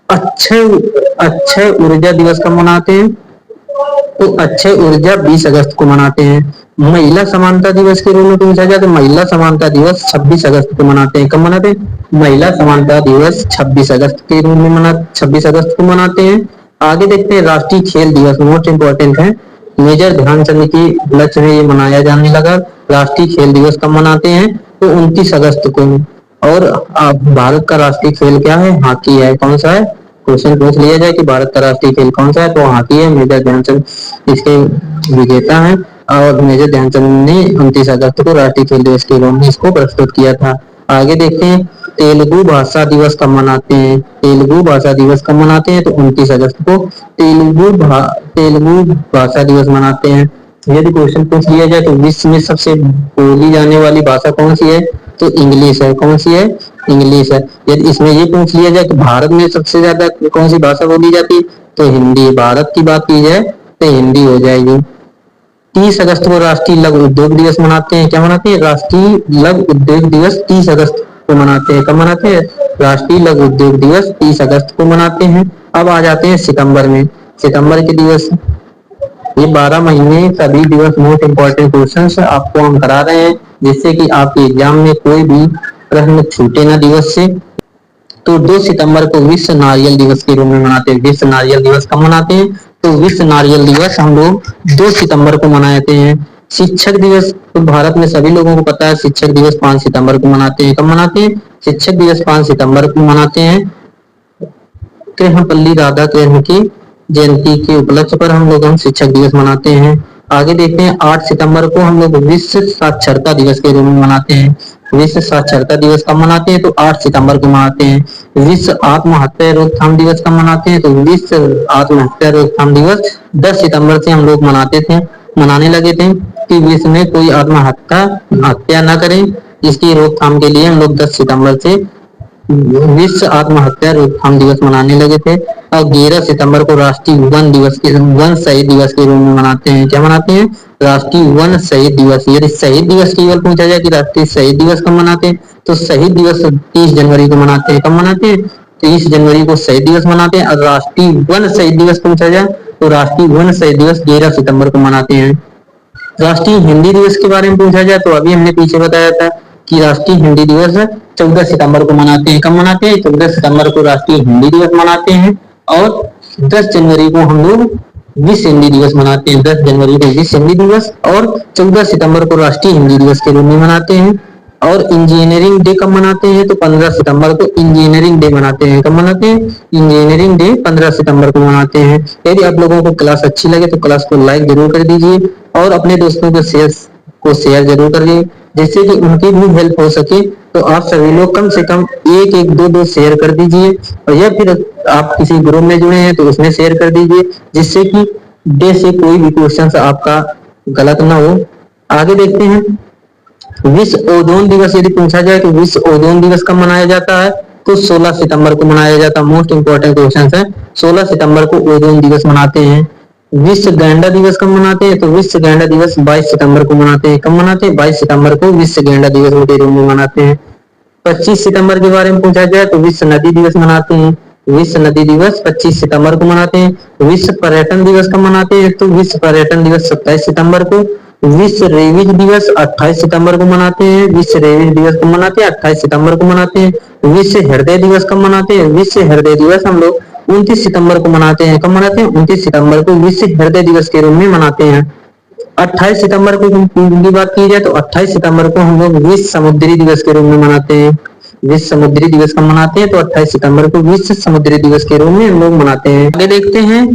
अक्षय ऊर्जा दिवस कब मनाते हैं, तो अक्षय ऊर्जा 20 अगस्त को मनाते हैं। महिला समानता दिवस के रूप में पूछा जाए तो महिला समानता दिवस 26 अगस्त को मनाते हैं। कब मनाते हैं, महिला समानता दिवस 26 अगस्त के रूप में 26 अगस्त को मनाते हैं। आगे देखते हैं, राष्ट्रीय खेल दिवस मोस्ट इंपोर्टेंट है। मेजर ध्यानचंद की लक्ष्य में ये मनाया जाने लगा। राष्ट्रीय खेल दिवस कब मनाते हैं, तो 29 अगस्त को। और भारत का राष्ट्रीय खेल क्या है, हॉकी है। कौन सा है, क्वेश्चन पूछ लिया जाए कि भारत का राष्ट्रीय खेल कौन सा है, तो हॉकी है। मेजर ध्यानचंद इसके विजेता हैं। और मेजर ध्यानचंद ने 29 अगस्त को राष्ट्रीय खेल दिवस के रूप में इसको प्रस्तुत किया था। आगे देखते हैं, तेलुगु भाषा दिवस कब मनाते हैं। तेलुगु भाषा दिवस कब मनाते हैं, तो 29 अगस्त को तेलुगु भाषा दिवस मनाते हैं। यदि क्वेश्चन पूछ लिया जाए तो विश्व में सबसे बोली जाने वाली भाषा कौन सी है, तो इंग्लिश है। कौन सी है, इंग्लिश है। यदि इसमें ये पूछ लिया जाए कि भारत में सबसे ज्यादा कौन सी भाषा बोली जाती है, तो हिंदी। भारत की बात की जाए तो हिंदी हो जाएगी। 30 अगस्त को राष्ट्रीय लघु उद्योग दिवस मनाते हैं। क्या मनाते हैं, राष्ट्रीय लघु उद्योग दिवस 30 अगस्त को मनाते हैं। कब मनाते हैं, राष्ट्रीय लघु उद्योग दिवस 30 अगस्त को मनाते हैं। अब आ जाते हैं सितंबर में। सितंबर के दिवस, ये 12 महीने सभी दिवस मोस्ट इंपोर्टेंट क्वेश्चन आपको हम करा रहे हैं, जिससे कि आपके एग्जाम में कोई भी प्रश्न छूटे ना दिवस से। तो 2 सितंबर को विश्व नारियल दिवस के रूप में मनाते हैं। विश्व नारियल दिवस कब मनाते हैं, तो विश्व नारियल दिवस हम लोग 2 सितंबर को मनाते हैं। शिक्षक दिवस तो भारत में सभी लोगों को पता है, शिक्षक दिवस 5 सितंबर को मनाते हैं। कब मनाते हैं? शिक्षक दिवस 5 सितंबर को मनाते हैं। कृष्णपल्ली राधाकृष्ण की जयंती के उपलक्ष्य पर हम शिक्षक दिवस मनाते हैं। आगे देखते हैं 8 सितंबर को हम लोग विश्व साक्षरता दिवस के रूप में मनाते हैं। विश्व साक्षरता दिवस कब मनाते हैं? तो 8 सितंबर को मनाते हैं। विश्व आत्महत्या रोकथाम दिवस कब मनाते हैं? तो विश्व आत्महत्या रोकथाम दिवस 10 सितंबर से हम लोग मनाने लगे थे कि विश्व में कोई हत्या न करे, इसकी रोकथाम के लिए हम लोग 10 सितंबर से विश्व आत्महत्या रोकथाम दिवस मनाने लगे थे। और 11 सितंबर को राष्ट्रीय वन शहीद दिवस के रूप में मनाते हैं। क्या मनाते हैं? राष्ट्रीय वन शहीद दिवस। यदि शहीद दिवस केवल पूछा जाए कि राष्ट्रीय शहीद दिवस कब मनाते हैं, तो शहीद दिवस 30 जनवरी को मनाते हैं। कब मनाते हैं? 30 जनवरी को शहीद दिवस मनाते हैं। और राष्ट्रीय वन शहीद दिवस पूछा जाए तो राष्ट्रीय वन शहीद दिवस 11 सितंबर को मनाते हैं। राष्ट्रीय हिंदी दिवस के बारे में पूछा जाए तो अभी हमने पीछे बताया था कि राष्ट्रीय हिंदी दिवस 14 सितंबर को मनाते हैं। कब मनाते हैं? 14 सितंबर को राष्ट्रीय हिंदी दिवस मनाते हैं। और 10 जनवरी को हम लोग विश्व हिंदी दिवस मनाते हैं। 10 जनवरी को विश्व हिंदी दिवस और 14 सितंबर को राष्ट्रीय हिंदी दिवस के रूप में मनाते हैं। और इंजीनियरिंग डे कब मनाते हैं? तो 15 सितंबर को इंजीनियरिंग डे मनाते हैं। कब मनाते हैं? इंजीनियरिंग डे 15 सितंबर को मनाते हैं। यदि आप लोगों को क्लास अच्छी लगे तो क्लास को लाइक जरूर कर दीजिए और अपने दोस्तों को शेयर जरूर करिए, जिससे कि उनकी भी हेल्प हो सके। तो आप सभी लोग कम से कम एक एक दो दो शेयर कर दीजिए, और या फिर आप किसी ग्रुप में जुड़े हैं तो उसमें शेयर कर दीजिए, जिससे कि डे से कोई भी क्वेश्चन आपका गलत ना हो। आगे देखते हैं विश्व ओजोन दिवस। यदि पूछा जाए कि विश्व ओजोन दिवस कब मनाया जाता है, तो 16 सितंबर को मनाया जाता है। मोस्ट इंपोर्टेंट क्वेश्चन है। 16 सितंबर को ओजोन दिवस मनाते हैं। विश्व गैंडा दिवस कब मनाते हैं? तो विश्व गैंडा दिवस 22 सितंबर को मनाते हैं। कब मनाते हैं? 22 सितंबर को विश्व गैंडा दिवस के रूप में मनाते हैं। 25 सितंबर के बारे में पूछा जाए तो विश्व नदी दिवस मनाते हैं। विश्व नदी दिवस 25 सितंबर को मनाते हैं। विश्व पर्यटन दिवस कब मनाते हैं? तो विश्व पर्यटन दिवस 27 सितंबर को। विश्व रेविज दिवस 28 सितंबर को मनाते हैं। विश्व रेविज दिवस कब मनाते हैं? 28 सितंबर को मनाते हैं। विश्व हृदय दिवस कब मनाते हैं? विश्व हृदय दिवस हम लोग 29 सितंबर को मनाते हैं। कब मनाते हैं? 29 सितंबर को विश्व हृदय दिवस के रूप में मनाते हैं। 28 सितंबर को की बात की जाए तो 28 सितंबर को हम लोग विश्व समुद्री दिवस के रूप में मनाते हैं। विश्व समुद्री दिवस कब मनाते हैं? तो 28 सितंबर को विश्व समुद्री दिवस के रूप में हम लोग मनाते हैं। आगे देखते हैं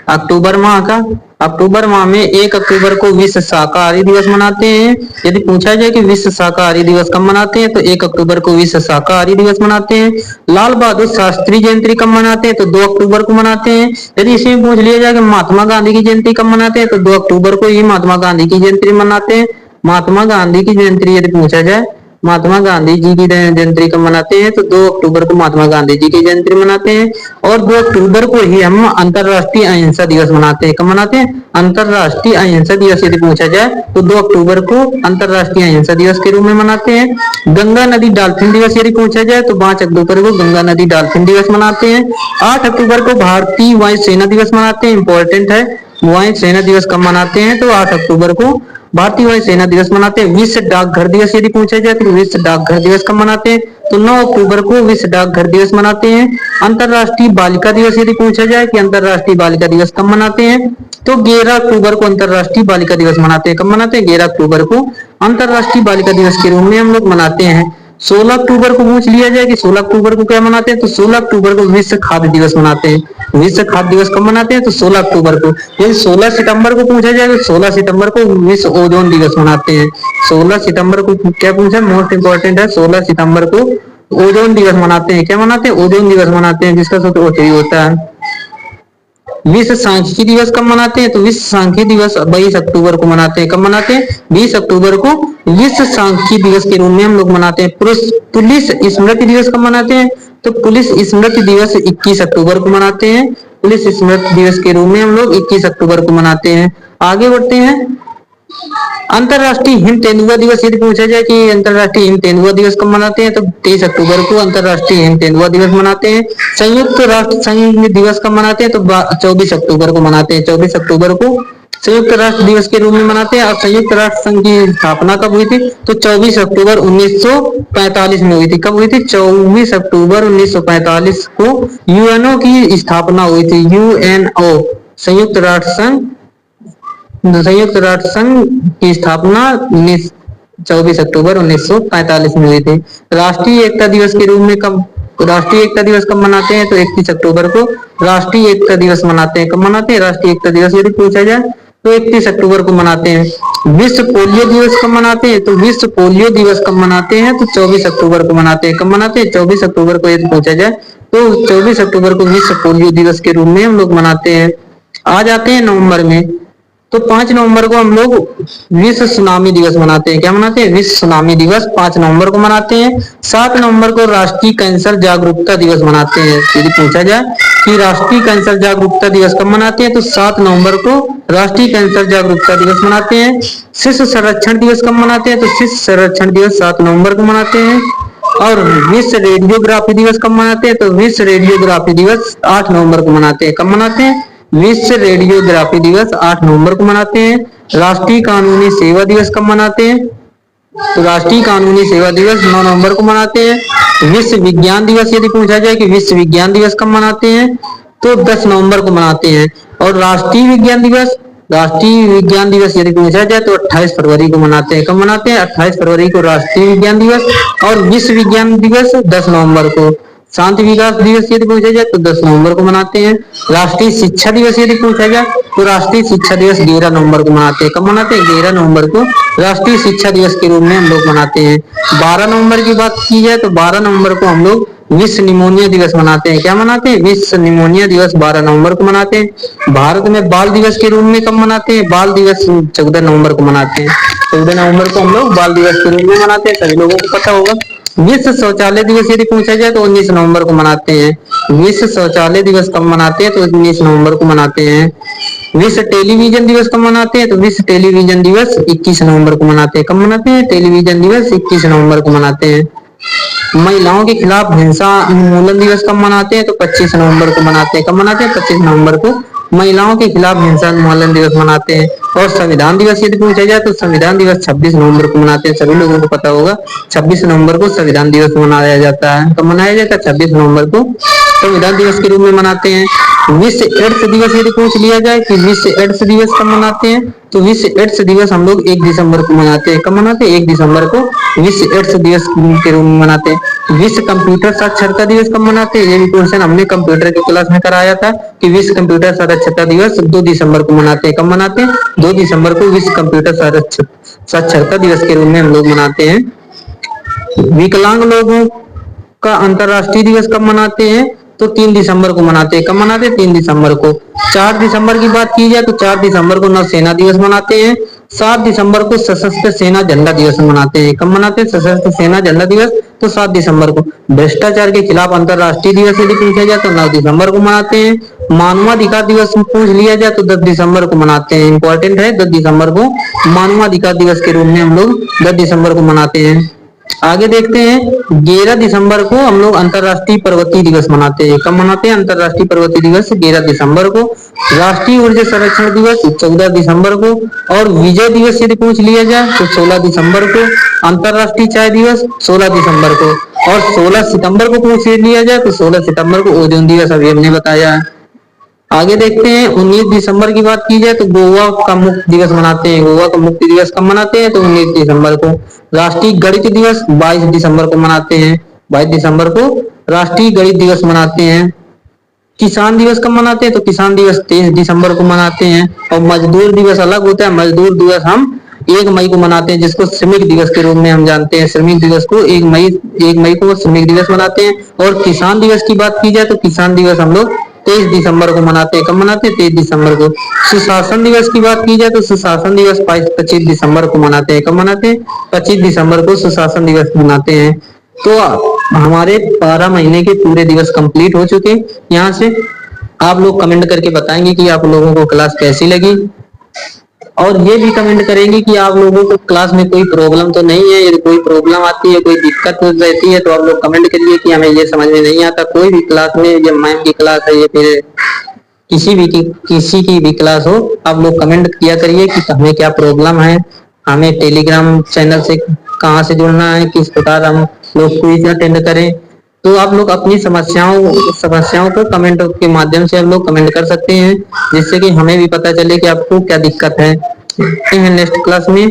अक्टूबर माह का। अक्टूबर माह में 1 अक्टूबर को विश्व शाकाहारी दिवस मनाते हैं। यदि पूछा जाए कि विश्व शाकाहारी दिवस कब मनाते हैं, तो 1 अक्टूबर को विश्व शाकाहारी दिवस मनाते हैं। लाल बहादुर शास्त्री जयंती कब मनाते हैं? तो 2 अक्टूबर को मनाते हैं। यदि इसमें पूछ लिया जाए कि महात्मा गांधी की जयंती कब मनाते हैं, तो 2 अक्टूबर को ही महात्मा गांधी की जयंती मनाते हैं। महात्मा गांधी की जयंती यदि पूछा जाए महात्मा गांधी जी की जयंती कब मनाते हैं, तो 2 अक्टूबर को महात्मा गांधी जी की जयंती मनाते हैं। और 2 अक्टूबर को ही हम अंतरराष्ट्रीय अहिंसा दिवस मनाते हैं। कब मनाते हैं? अंतरराष्ट्रीय अहिंसा दिवस यदि पूछा जाए तो 2 अक्टूबर को अंतरराष्ट्रीय अहिंसा दिवस के रूप में मनाते हैं। गंगा नदी डॉल्फिन दिवस यदि पूछा जाए तो 5 अक्टूबर को गंगा नदी डॉल्फिन दिवस मनाते हैं। 8 अक्टूबर को भारतीय वायु सेना दिवस मनाते हैं। इंपॉर्टेंट है, वायु सेना दिवस कब मनाते हैं, तो 8 अक्टूबर को भारतीय वायु सेना दिवस मनाते हैं। विश्व डाकघर दिवस यदि पूछा जाए तो विश्व डाकघर दिवस कब मनाते हैं, तो 9 अक्टूबर को विश्व डाकघर दिवस मनाते हैं। अंतरराष्ट्रीय बालिका दिवस यदि पूछा जाए कि अंतरराष्ट्रीय बालिका दिवस कब मनाते हैं, तो 11 अक्टूबर को अंतरराष्ट्रीय बालिका दिवस मनाते हैं। कब मनाते हैं? 11 अक्टूबर को अंतरराष्ट्रीय बालिका दिवस के रूप में हम लोग मनाते हैं। 16 अक्टूबर को पूछ लिया जाए कि 16 अक्टूबर को क्या मनाते हैं, तो 16 अक्टूबर को विश्व खाद्य दिवस मनाते हैं। विश्व खाद्य दिवस कब मनाते हैं, तो 16 अक्टूबर को। यदि 16 सितंबर को पूछा जाए तो 16 सितंबर को विश्व ओजोन दिवस मनाते हैं। 16 सितंबर को क्या पूछा, मोस्ट इंपोर्टेंट है, 16 सितंबर को ओजोन दिवस मनाते हैं। क्या मनाते हैं? ओजोन दिवस मनाते हैं, जिसका सूत्र O3 होता है। विश्व सांख्यिकी दिवस कब मनाते हैं, तो विश्व सांख्यिकी दिवस 22 अक्टूबर को मनाते हैं। कब मनाते हैं? 20 अक्टूबर को विश्व सांख्यिकी दिवस के रूप में हम लोग मनाते हैं। पुलिस स्मृति दिवस कब मनाते हैं, तो पुलिस स्मृति दिवस 21 अक्टूबर को मनाते हैं। पुलिस स्मृति दिवस के रूप में हम लोग 21 अक्टूबर को मनाते हैं। आगे बढ़ते हैं। अंतरराष्ट्रीय हिम तेंदुआ दिवस यदि पूछा जाए कि अंतरराष्ट्रीय हिम तेंदुआ दिवस कब मनाते हैं, तो 23 अक्टूबर को अंतरराष्ट्रीय हिम तेंदुआ दिवस मनाते हैं। संयुक्त राष्ट्र संघ दिवस कब मनाते हैं, तो 24 अक्टूबर को मनाते हैं। 24 अक्टूबर को संयुक्त राष्ट्र दिवस के रूप में मनाते हैं। और संयुक्त राष्ट्र संघ की स्थापना कब हुई थी, तो 24 अक्टूबर 1945 में हुई थी। कब हुई थी? 24 अक्टूबर 1945 को यूएनओ की स्थापना हुई थी। यूएनओ संयुक्त राष्ट्र संघ संयुक्त राष्ट्र संघ की स्थापना 24 अक्टूबर 1945 में हुई थी। राष्ट्रीय एकता दिवस के रूप में राष्ट्रीय एकता दिवस कब मनाते हैं? तो 31 अक्टूबर को राष्ट्रीय एकता दिवस मनाते हैं। कब मनाते हैं राष्ट्रीय एकता दिवस? यदि पूछा जाए तो 31 अक्टूबर को मनाते हैं। विश्व पोलियो दिवस कब मनाते हैं? तो विश्व पोलियो दिवस कब मनाते हैं? तो 24 अक्टूबर को मनाते हैं। कब मनाते हैं? 24 अक्टूबर को यदि पूछा जाए तो 24 अक्टूबर को विश्व पोलियो दिवस के रूप में हम लोग मनाते हैं। आ जाते हैं नवंबर में, तो 5 नवंबर को हम लोग विश्व सुनामी दिवस मनाते हैं। क्या मनाते हैं? विश्व सुनामी दिवस 5 नवंबर को मनाते हैं। 7 नवंबर को राष्ट्रीय कैंसर जागरूकता दिवस मनाते हैं। यदि पूछा जाए कि राष्ट्रीय कैंसर जागरूकता दिवस कब मनाते हैं? तो 7 नवंबर को राष्ट्रीय कैंसर जागरूकता दिवस मनाते हैं। शिशु संरक्षण दिवस कब मनाते हैं? तो शिशु संरक्षण दिवस 7 नवंबर को मनाते हैं। और विश्व रेडियोग्राफी दिवस कब मनाते हैं? तो विश्व रेडियोग्राफी दिवस 8 नवंबर को मनाते हैं। कब मनाते हैं? विश्व रेडियोग्राफी दिवस 8 नवंबर को मनाते हैं। राष्ट्रीय कानूनी सेवा दिवस कब मनाते हैं? तो राष्ट्रीय कानूनी सेवा दिवस 9 नवंबर को मनाते हैं। विश्व विज्ञान दिवस यदि पूछा जाए कि विश्व विज्ञान दिवस कब मनाते हैं? तो 10 नवंबर को मनाते हैं। और राष्ट्रीय विज्ञान दिवस यदि पूछा जाए तो 28 फरवरी को मनाते हैं। कब मनाते हैं? 28 फरवरी को राष्ट्रीय विज्ञान दिवस। और विश्व विज्ञान दिवस 10 नवंबर को। शांति विकास दिवस यदि पूछा जाए तो 10 नवंबर को मनाते हैं। राष्ट्रीय शिक्षा दिवस यदि पूछा जाए तो राष्ट्रीय शिक्षा दिवस 11 नवंबर को मनाते हैं। कब मनाते हैं? 11 नवंबर को राष्ट्रीय शिक्षा दिवस के रूप में हम लोग मनाते हैं। 12 नवंबर की बात की जाए तो 12 नवंबर को हम लोग विश्व निमोनिया दिवस मनाते हैं। क्या मनाते हैं? विश्व निमोनिया दिवस 12 नवंबर को मनाते हैं। भारत में बाल दिवस के रूप में कब मनाते हैं? बाल दिवस 14 नवंबर को मनाते हैं। 14 नवंबर को हम लोग बाल दिवस के रूप में मनाते हैं, सभी लोगों को पता होगा। विश्व शौचालय दिवस यदि पूछा जाए तो 19 नवंबर को मनाते हैं। विश्व शौचालय दिवस कब मनाते हैं? तो 19 नवंबर को मनाते हैं। विश्व टेलीविजन दिवस कब मनाते हैं? तो विश्व टेलीविजन दिवस 21 नवंबर को मनाते हैं। कब मनाते हैं? टेलीविजन दिवस 21 नवंबर को मनाते हैं। महिलाओं के खिलाफ हिंसा उन्मूलन दिवस कब मनाते हैं? तो 25 नवंबर को मनाते हैं। कब मनाते हैं? 25 नवंबर को महिलाओं के खिलाफ हिंसा उन्मूलन दिवस मनाते हैं। और संविधान दिवस यदि पूछा जाए तो संविधान दिवस 26 नवंबर को मनाते हैं। सभी लोगों को पता होगा 26 नवंबर को संविधान दिवस मनाया जाता है। कब मनाया जाता है? 26 नवंबर को संविधान दिवस के रूप में मनाते हैं। विश्व एड्स दिवस यदि पूछ लिया जाए कि विश्व एड्स दिवस कब मनाते हैं? तो विश्व एड्स दिवस हम लोग 1 दिसंबर को मनाते हैं। कब मनाते हैं? 1 दिसंबर को विश्व एड्स दिवस के रूप में मनाते हैं। विश्व कंप्यूटर साक्षरता दिवस कब मनाते हैं? ये भी क्वेश्चन हमने कंप्यूटर की क्लास में कराया था कि विश्व कंप्यूटर साक्षरता दिवस 2 दिसंबर को मनाते हैं। कब मनाते हैं? 2 दिसंबर को विश्व कंप्यूटर साक्षरता दिवस के रूप में हम लोग मनाते हैं। विकलांग लोगों का अंतरराष्ट्रीय दिवस कब मनाते हैं? तो 3 दिसंबर को मनाते हैं। कब मनाते हैं? 3 दिसंबर को। 4 दिसंबर की बात की जाए तो 4 दिसंबर को नौसेना दिवस मनाते हैं। 7 दिसंबर को सशस्त्र सेना झंडा दिवस मनाते हैं। कब मनाते हैं? सशस्त्र सेना झंडा दिवस तो 7 दिसंबर को। भ्रष्टाचार के खिलाफ अंतरराष्ट्रीय दिवस यदि पूछा जाए तो 9 दिसंबर को मनाते हैं। मानवाधिकार दिवस पूछ लिया जाए तो 10 दिसंबर को मनाते हैं। इंपॉर्टेंट है, 10 दिसंबर को मानवाधिकार दिवस के रूप में हम लोग 10 दिसंबर को मनाते हैं। आगे देखते हैं 11 दिसंबर को हम लोग अंतरराष्ट्रीय पर्वतीय दिवस मनाते हैं। कब मनाते हैं? अंतरराष्ट्रीय पर्वतीय दिवस 11 दिसंबर को। राष्ट्रीय ऊर्जा संरक्षण दिवस 14 दिसंबर को। और विजय दिवस यदि पूछ लिया जाए तो 16 दिसंबर को। अंतरराष्ट्रीय चाय दिवस 16 दिसंबर को। और 16 सितंबर को पूछ लिया जाए तो 16 सितंबर को ओजोन दिवस अभी हमने बताया है। आगे देखते हैं 19 दिसंबर की बात की जाए तो गोवा का मुक्ति दिवस मनाते हैं। गोवा का मुक्ति दिवस कब मनाते हैं? तो 19 दिसंबर को। राष्ट्रीय गणित दिवस 22 दिसंबर को मनाते हैं। 22 दिसंबर को राष्ट्रीय गणित दिवस मनाते हैं। किसान दिवस कब मनाते हैं? तो किसान दिवस 23 दिसंबर को मनाते हैं। और मजदूर दिवस अलग होता है। मजदूर दिवस हम 1 मई को मनाते हैं, जिसको श्रमिक दिवस के रूप में हम जानते हैं। श्रमिक दिवस को 1 मई को श्रमिक दिवस मनाते हैं। और किसान दिवस की बात की जाए तो किसान दिवस हम लोग 23 दिसंबर को मनाते हैं। कब मनाते हैं? 23 दिसंबर को। सुशासन दिवस की बात की जाए तो सुशासन दिवस 25 दिसंबर को मनाते हैं। कब मनाते हैं? 25 दिसंबर को सुशासन दिवस मनाते हैं। तो हमारे 12 महीने के पूरे दिवस कंप्लीट हो चुके। यहाँ से आप लोग कमेंट करके बताएंगे कि आप लोगों को क्लास कैसी लगी, और ये भी कमेंट करेंगे कि आप लोगों को क्लास में कोई प्रॉब्लम तो नहीं है। यदि कोई प्रॉब्लम आती है, कोई दिक्कत रहती है तो आप लोग कमेंट करिए कि हमें ये समझ में नहीं आता। कोई भी क्लास में, जब मैम की क्लास है या फिर किसी की भी क्लास हो, आप लोग कमेंट किया करिए कि हमें क्या प्रॉब्लम है, हमें टेलीग्राम चैनल से कहाँ से जुड़ना है, किस प्रकार हम लोग क्विज अटेंड करें। तो आप लोग अपनी समस्याओं को कमेंट के माध्यम से आप लोग कमेंट कर सकते हैं, जिससे कि हमें भी पता चले कि आपको क्या दिक्कत है। नेक्स्ट क्लास में